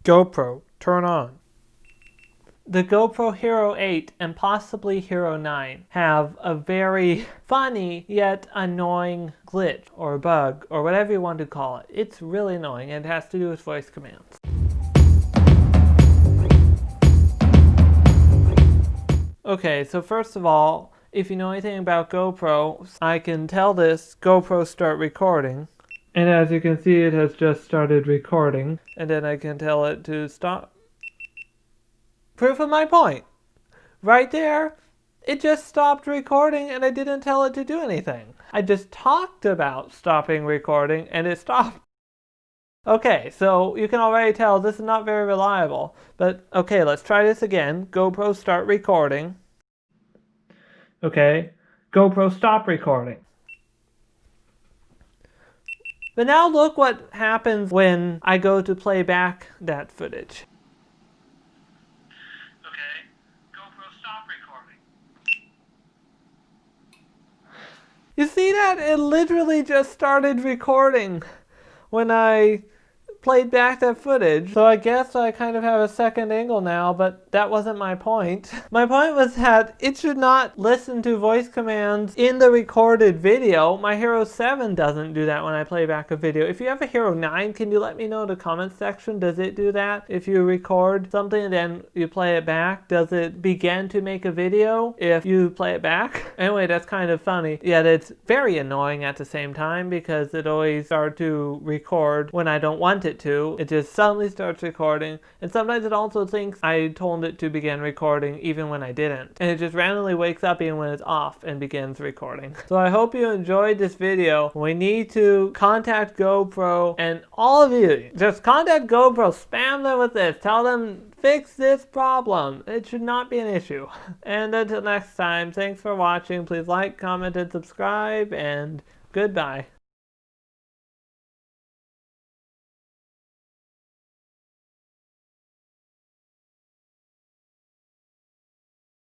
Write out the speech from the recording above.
GoPro, turn on. The GoPro Hero 8 and possibly Hero 9 have a very funny yet annoying glitch or bug or whatever you want to call it. It's really annoying and it has to do with voice commands. Okay, so first of all, if you know anything about GoPro, I can tell this GoPro start recording. And as you can see, it has just started recording. And then I can tell it to stop. Proof of my point. Right there, it just stopped recording and I didn't tell it to do anything. I just talked about stopping recording and it stopped. Okay, so you can already tell this is not very reliable. But okay, let's try this again. GoPro start recording. Okay, GoPro stop recording. But now look what happens when I go to play back that footage. Okay, GoPro stop recording. You see that? It literally just started recording when I played back that footage. So I guess I kind of have a second angle now, but that wasn't my point. My point was that it should not listen to voice commands in the recorded video. My Hero 7 doesn't do that when I play back a video. If you have a Hero 9, can you let me know in the comments section? Does it do that? If you record something and then you play it back, does it begin to make a video if you play it back? Anyway, that's kind of funny. Yet it's very annoying at the same time because it always starts to record when I don't want it to. It just suddenly starts recording, and sometimes it also thinks I told it to begin recording even when I didn't. And it just randomly wakes up even when it's off and begins recording. So I hope you enjoyed this video. We need to contact GoPro, and all of you, just contact GoPro, spam them with this, tell them fix this problem. It should not be an issue. And until next time, thanks for watching. Please like, comment, and subscribe, and goodbye.